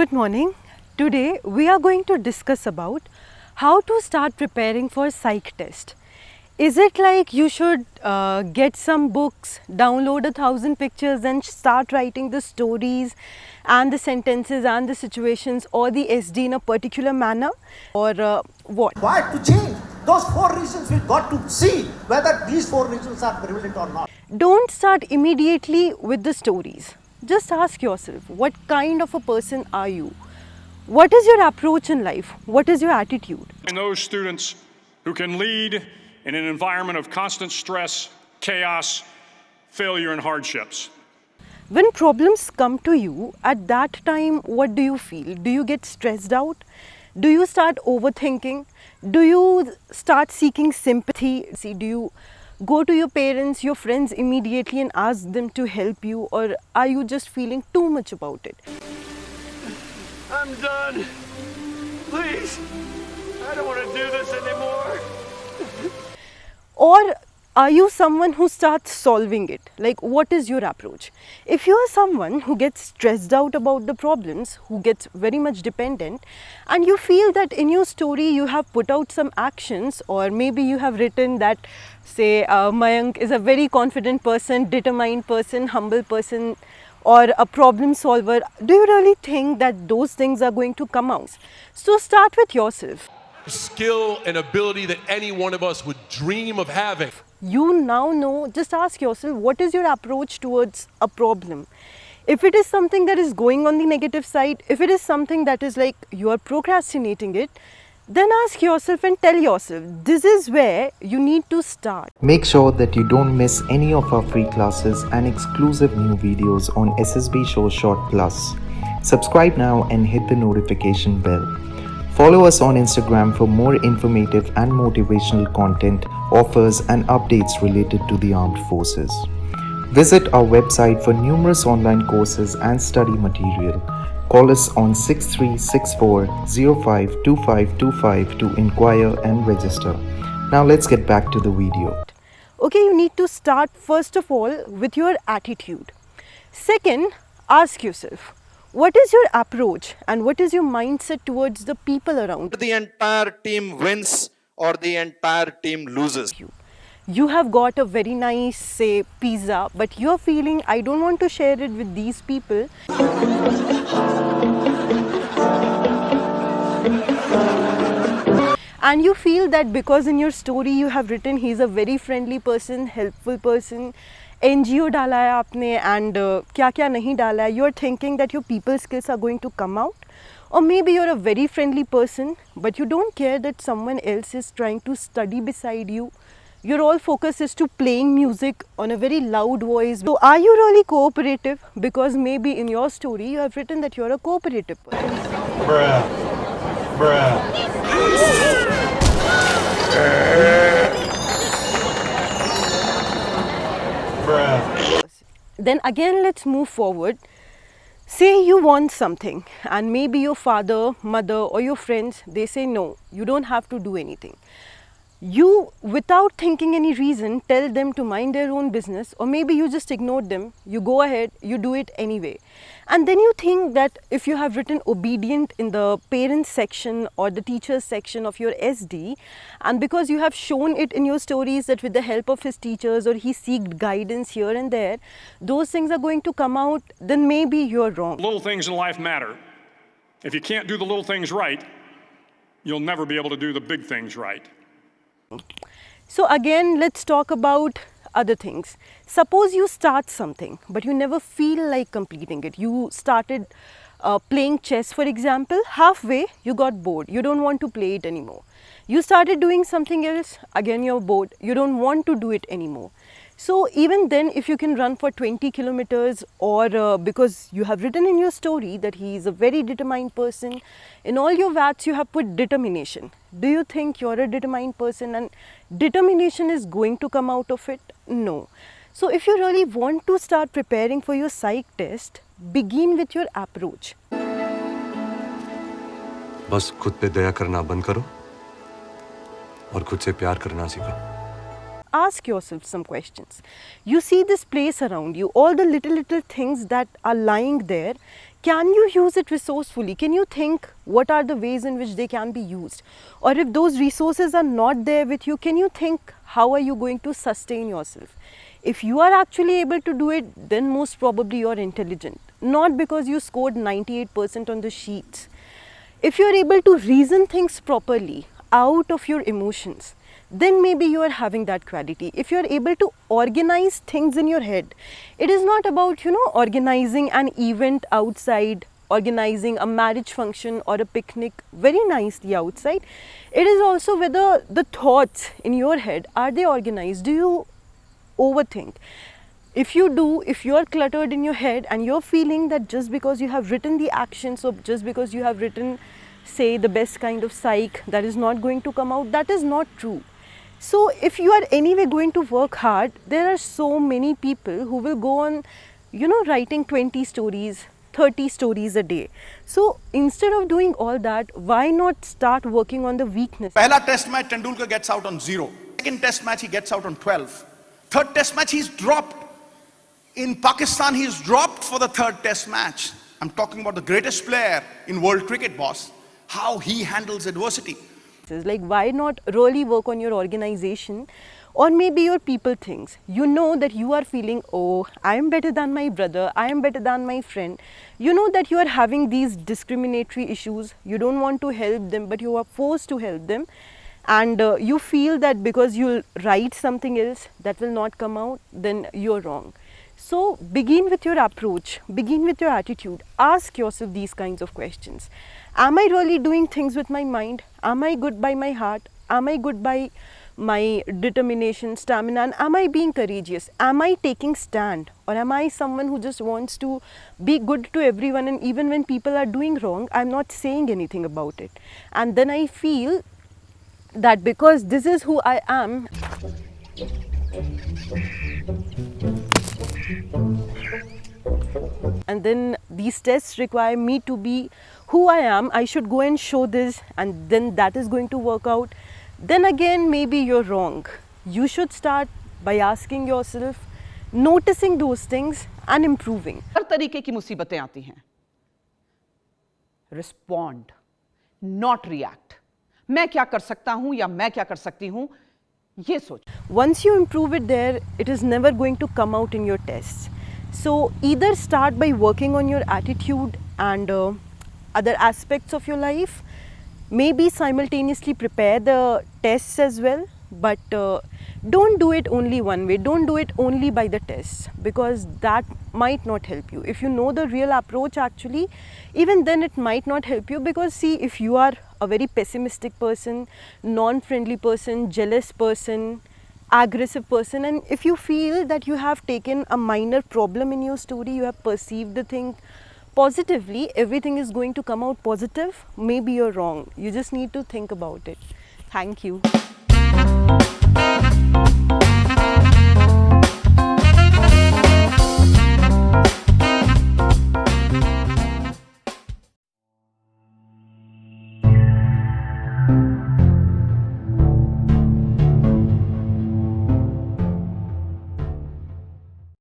Good morning. Today we are going to discuss about how to start preparing for psych test. Is it like you should get some books, download 1,000 pictures and start writing the stories and the sentences and the situations or the SD in a particular manner, or what? Why to change? Those 4 reasons we've got to see whether these 4 reasons are prevalent or not. Don't start immediately with the stories. Just ask yourself, what kind of a person are you? What is your approach in life? What is your attitude? And those students who can lead in an environment of constant stress, chaos, failure, and hardships. When problems come to you, at that time, what do you feel? Do you get stressed out? Do you start overthinking? Do you start seeking sympathy? Do you go to your parents, your friends immediately and ask them to help you, or are you just feeling too much about it? I'm done. Please. I don't want to do this anymore. Or are you someone who starts solving it? Like, what is your approach? If you are someone who gets stressed out about the problems, who gets very much dependent, and you feel that in your story you have put out some actions, or maybe you have written that, say, Mayank is a very confident person, determined person, humble person, or a problem solver, do you really think that those things are going to come out? So start with yourself. Skill and ability that any one of us would dream of having. You now know, just ask yourself, what is your approach towards a problem? If it is something that is going on the negative side, if it is something that is like you are procrastinating it, then ask yourself and tell yourself, this is where you need to start. Make sure that you don't miss any of our free classes and exclusive new videos on SSB Show Short Plus. Subscribe now and hit the notification bell. Follow us on Instagram for more informative and motivational content, offers and updates related to the armed forces. Visit our website for numerous online courses and study material. Call us on 6364052525 to inquire and register. Now let's get back to the video. Okay, you need to start first of all with your attitude. Second, ask yourself, what is your approach and what is your mindset towards the people around The entire team wins or the entire team loses. you? You have got a very nice, say, pizza, but you're feeling, I don't want to share it with these people. And you feel that because in your story you have written he's a very friendly person, helpful person, NGO डाला है आपने and क्या क्या नहीं डाला है, you're thinking that your people skills are going to come out. Or maybe you're a very friendly person, but you don't care that someone else is trying to study beside you. Your all focus is to playing music on a very loud voice. So are you really cooperative? Because maybe in your story you have written that you're a cooperative person. Then again, let's move forward. Say you want something and maybe your father, mother or your friends, they say no, you don't have to do anything. You, without thinking any reason, tell them to mind their own business, or maybe you just ignore them, you go ahead, you do it anyway. And then you think that if you have written obedient in the parents section or the teachers section of your SD, and because you have shown it in your stories that with the help of his teachers or he seeked guidance here and there, those things are going to come out, then maybe you're wrong. Little things in life matter. If you can't do the little things right, you'll never be able to do the big things right. So again, let's talk about other things. Suppose you start something, but you never feel like completing it. You started playing chess, for example. Halfway, you got bored. You don't want to play it anymore. You started doing something else. Again, you're bored. You don't want to do it anymore. So even then, if you can run for 20 kilometers or because you have written in your story that he is a very determined person, in all your VATs you have put determination. Do you think you're a determined person and determination is going to come out of it? No. So if you really want to start preparing for your psych test, begin with your approach. बस खुद पे दया करना बंद करो और खुद से प्यार करना सीखो. Ask yourself some questions. You see this place around you, all the little things that are lying there. can you use it resourcefully? Can you think what are the ways in which they can be used? Or if those resources are not there with you, can you think how are you going to sustain yourself? If you are actually able to do it, then most probably you are intelligent, not because you scored 98% on the sheets. If you are able to reason things properly out of your emotions, then maybe you are having that quality. If you are able to organize things in your head, it is not about, organizing an event outside, organizing a marriage function or a picnic very nicely outside. It is also whether the thoughts in your head, are they organized? Do you overthink? If you do, if you are cluttered in your head and you're feeling that just because you have written the actions or just because you have written, say, the best kind of psych, that is not going to come out, that is not true. So if you are anyway going to work hard, there are so many people who will go on, writing 20 stories, 30 stories a day. So instead of doing all that, why not start working on the weakness? Pehla test match, Tendulkar gets out on 0. Second test match, he gets out on 12. Third test match, he's dropped. In Pakistan, he's dropped for the third test match. I'm talking about the greatest player in world cricket, boss. How he handles adversity. Like, why not really work on your organization or maybe your people things? You know that you are feeling, oh, I am better than my brother, I am better than my friend. You know that you are having these discriminatory issues. You don't want to help them, but you are forced to help them. And you feel that because you'll write something else that will not come out, then you're wrong. So begin with your approach, begin with your attitude. Ask yourself these kinds of questions. Am I really doing things with my mind? Am I good by my heart? Am I good by my determination, stamina? And am I being courageous? Am I taking stand? Or am I someone who just wants to be good to everyone, and even when people are doing wrong, I'm not saying anything about it? And then I feel that because this is who I am, and then these tests require me to be who I am, I should go and show this, and then that is going to work out, then again maybe you're wrong. You should start by asking yourself, noticing those things and improving. हर तरीके की मुसीबतें आती हैं. Respond, not react. मैं क्या कर सकता हूँ या मैं क्या कर सकती हूँ, ये सोच. Once you improve it there, it is never going to come out in your tests. So either start by working on your attitude and other aspects of your life, maybe simultaneously prepare the tests as well, but don't do it only one way. Don't do it only by the tests, because that might not help you. If you know the real approach, actually, even then it might not help you, because see, if you are a very pessimistic person, non-friendly person, jealous person, aggressive person, and if you feel that you have taken a minor problem in your story, you have perceived the thing positively, everything is going to come out positive, maybe you're wrong. You just need to think about it. Thank you.